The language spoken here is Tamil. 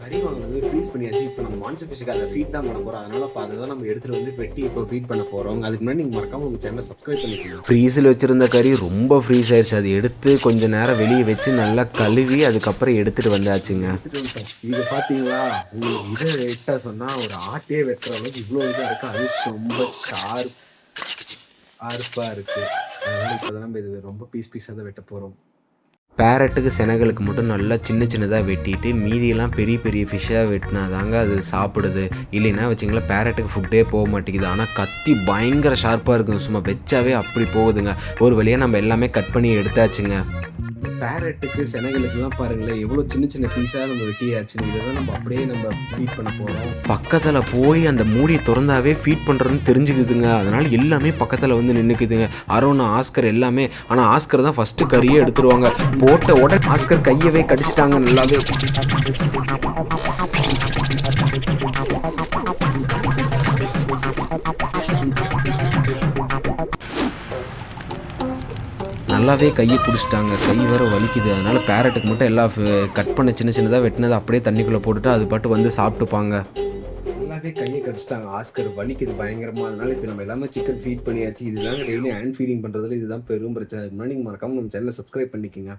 கறி வாங்கினது ஃப்ரீஸ் பண்ணியாச்சு. இப்போ நம்ம மான்ஸ்டர் ஃபிஷ்ஷுக்கு அதை ஃபீட் தான் பண்ண போகிறோம். அதனால் இப்போ அதை தான் நம்ம எடுத்துகிட்டு வந்து வெட்டி இப்போ ஃபீட் பண்ண போகிறோம். அதுக்கு முன்னாடி நீங்கள் மறக்காமல் நம்ம சேனலை சப்ஸ்கிரைப் பண்ணிக்கலாம். ஃப்ரீஸில் வச்சுருந்த கறி ரொம்ப ஃப்ரீஸ் ஆயிடுச்சு. அது எடுத்து கொஞ்சம் நேரம் வெளியே வச்சு நல்லா கழுவி அதுக்கப்புறம் எடுத்துகிட்டு வந்தாச்சுங்க. இது பார்த்தீங்களா, உங்களுக்கு இதை வெட்ட சொன்னால் ஒரு ஆட்டையே வெட்டுற அளவுக்கு இவ்வளோ இதாக இருக்குது. அது ரொம்ப ஷார்ப்பாக இருக்குது. அதனால் இப்போ தான் நம்ம இது ரொம்ப பீஸாக தான் வெட்ட போகிறோம். பேரட்டுக்கு செனகளுக்கு மட்டும் நல்லா சின்னதாக வெட்டிட்டு மீதியெல்லாம் பெரிய பெரிய ஃபிஷ்ஷாக வெட்டினா தாங்க அது சாப்பிடுது. இல்லைன்னா வச்சிங்களேன் பேரட்டுக்கு ஃபுட்டே போக மாட்டேங்குது. ஆனால் கத்தி பயங்கர ஷார்ப்பாக இருக்கும். சும்மா வச்சாவே அப்படி போகுதுங்க. ஒரு வழியாக நம்ம எல்லாமே கட் பண்ணி எடுத்தாச்சுங்க. பேரட்டுக்கு செனகளுக்குலாம் பாருங்களேன் எவ்வளோ சின்ன பீஸாக நம்ம வெட்டியாச்சுங்க. இதை தான் நம்ம அப்படியே நம்ம ஃபீட் பண்ண போகிறோம். பக்கத்தில் போய் அந்த மூடியை திறந்தாவே ஃபீட் பண்ணுறதுன்னு தெரிஞ்சுக்குதுங்க. அதனால் எல்லாமே பக்கத்தில் வந்து நின்றுக்குதுங்க. அரோனா, ஆஸ்கர் எல்லாமே. ஆனால் ஆஸ்கர் தான் ஃபஸ்ட்டு கறியே எடுத்துருவாங்க. போட்ட உடனே ஆஸ்கர் கையவே கடிச்சிட்டாங்க நல்லாவே. நல்லாவே கையை பிடிச்சிட்டாங்க. கை வர வலிக்குது. அதனால் பேரட்டுக்கு மட்டும் எல்லாம் கட் பண்ண சின்னதாக வெட்டினதை அப்படியே தண்ணிக்குள்ளே போட்டுட்டு அது பாட்டு வந்து சாப்பிட்டுப்பாங்க. நல்லாவே கையை கடிச்சிட்டாங்க. ஆஸ்கர் வலிக்குது பயங்கரமாக. அதனால் இப்போ நம்ம எல்லாமே சிக்கன் ஃபீட் பண்ணியாச்சு. இதுதாங்க டெய்லி ஹேண்ட் ஃபீடிங் பண்ணுறதுல இதுதான் பெரும் பிரச்சனை. அதுக்கு முன்னாடி நீங்கள் மறக்காமல் நம்ம சேனலை சப்ஸ்கிரைப் பண்ணிக்கோங்க.